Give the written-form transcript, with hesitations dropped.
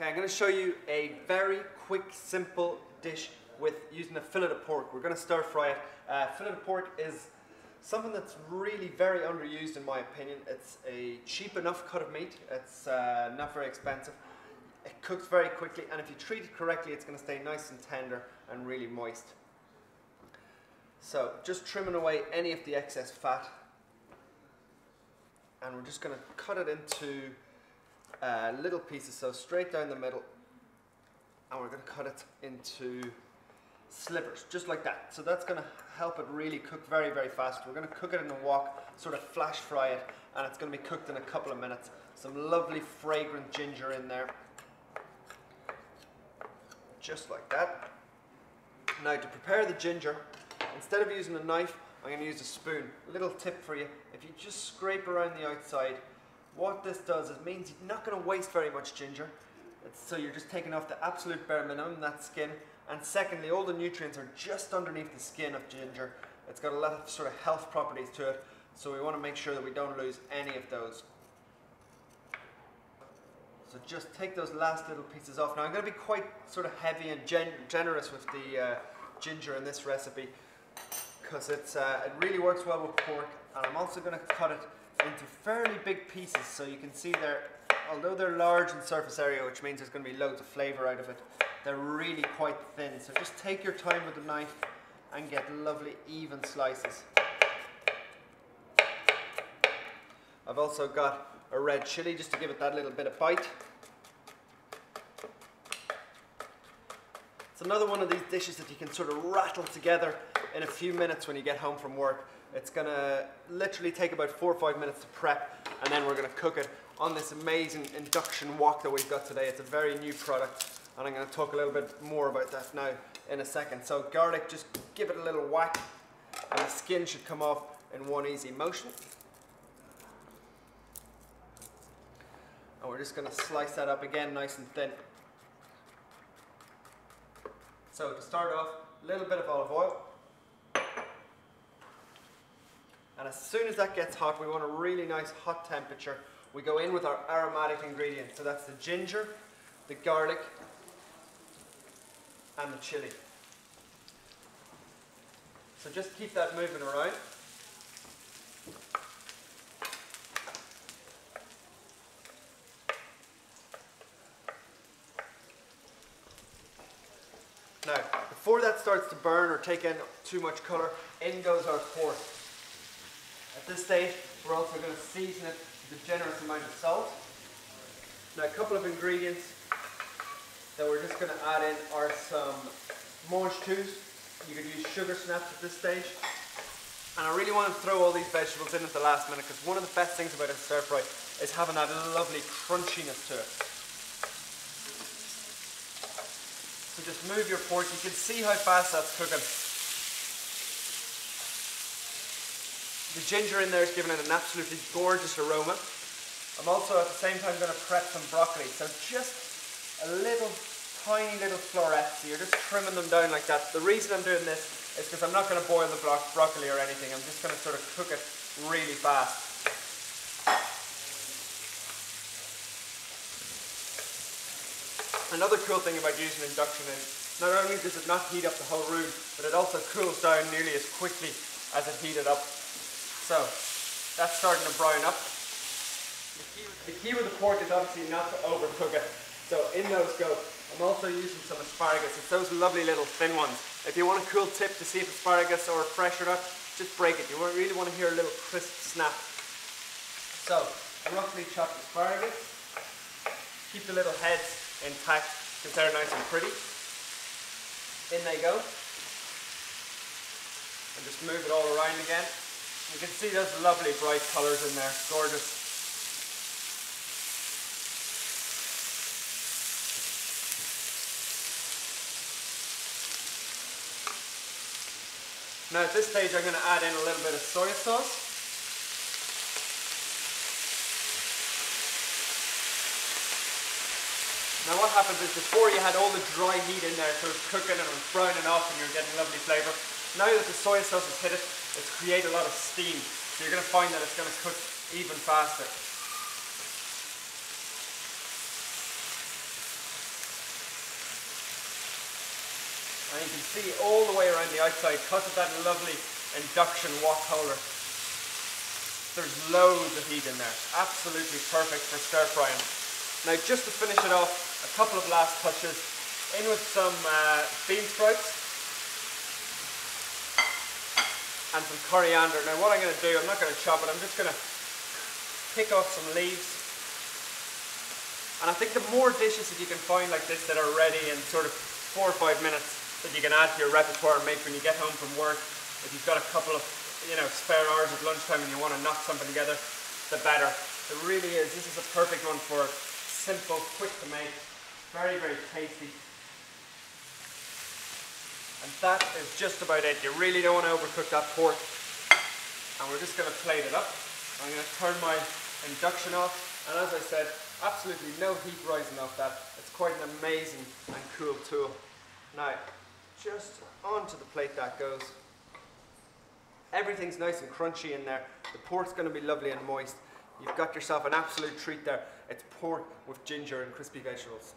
Okay, I'm going to show you a very quick, simple dish with using a fillet of pork. We're going to stir fry it. Fillet of pork is something that's really very underused in my opinion. It's a cheap enough cut of meat. It's not very expensive. It cooks very quickly, and if you treat it correctly, it's going to stay nice and tender and really moist. So just trimming away any of the excess fat, and we're just going to cut it into little pieces, so straight down the middle, and we're going to cut it into slivers, just like that. So that's going to help it really cook very, very fast. We're going to cook it in a wok, sort of flash fry it, and it's going to be cooked in a couple of minutes. Some lovely fragrant ginger in there, just like that. Now to prepare the ginger, instead of using a knife, I'm going to use a spoon. A little tip for you: if you just scrape around the outside, what this does is means you're not going to waste very much ginger. So you're just taking off the absolute bare minimum, that skin. And secondly, all the nutrients are just underneath the skin of ginger. It's got a lot of sort of health properties to it, so we want to make sure that we don't lose any of those. So just take those last little pieces off. Now I'm going to be quite sort of heavy and generous with the ginger in this recipe, because it really works well with pork, and I'm also going to cut it into fairly big pieces, so you can see there, although they're large in surface area, which means there's going to be loads of flavour out of it, they're really quite thin. So just take your time with the knife and get lovely even slices. I've also got a red chilli just to give it that little bit of bite. It's another one of these dishes that you can sort of rattle together in a few minutes when you get home from work. It's going to literally take about 4 or 5 minutes to prep, and then we're going to cook it on this amazing induction wok that we've got today. It's a very new product, and I'm going to talk a little bit more about that now in a second. So garlic, just give it a little whack, and the skin should come off in one easy motion. And we're just going to slice that up again nice and thin. So to start off, a little bit of olive oil. And as soon as that gets hot, we want a really nice hot temperature. We go in with our aromatic ingredients. So that's the ginger, the garlic, and the chili. So just keep that moving around. Now, before that starts to burn or take in too much colour, in goes our pork. At this stage, we're also going to season it with a generous amount of salt. Now, a couple of ingredients that we're just going to add in are some mange tout. You could use sugar snaps at this stage. And I really want to throw all these vegetables in at the last minute, because one of the best things about a stir fry is having that lovely crunchiness to it. So just move your pork. You can see how fast that's cooking. The ginger in there is giving it an absolutely gorgeous aroma. I'm also at the same time going to prep some broccoli. So just a little, tiny little florets. So you're just trimming them down like that. The reason I'm doing this is because I'm not going to boil the broccoli or anything. I'm just going to sort of cook it really fast. Another cool thing about using induction is not only does it not heat up the whole room, but it also cools down nearly as quickly as it heated up. So that's starting to brown up. The key with the pork is obviously not to overcook it. So in those go. I'm also using some asparagus. It's those lovely little thin ones. If you want a cool tip to see if asparagus are fresh or not, just break it. You really want to hear a little crisp snap. So roughly chopped asparagus. Keep the little heads intact because they're nice and pretty. In they go. And just move it all around again. You can see those lovely bright colours in there, gorgeous. Now at this stage I'm going to add in a little bit of soy sauce. Now what happens is, before you had all the dry heat in there, so it was cooking and it was browning off and you were getting lovely flavour. Now that the soy sauce has hit it, it's created a lot of steam. So you're going to find that it's going to cook even faster. you can see all the way around the outside because of that lovely induction wok holder. There's loads of heat in there. Absolutely perfect for stir frying. Now just to finish it off, a couple of last touches. In with some bean sprouts and some coriander. Now what I'm going to do, I'm not going to chop it, I'm just going to pick off some leaves. And I think the more dishes that you can find like this that are ready in sort of 4 or 5 minutes that you can add to your repertoire and make when you get home from work, if you've got a couple of spare hours at lunchtime and you want to knock something together, the better. It really is. This is a perfect one for simple, quick to make, very, very tasty. And that is just about it. You really don't want to overcook that pork. And we're just going to plate it up. I'm going to turn my induction off. And as I said, absolutely no heat rising off that. It's quite an amazing and cool tool. Now, just onto the plate that goes. Everything's nice and crunchy in there. The pork's going to be lovely and moist. You've got yourself an absolute treat there. It's pork with ginger and crispy vegetables.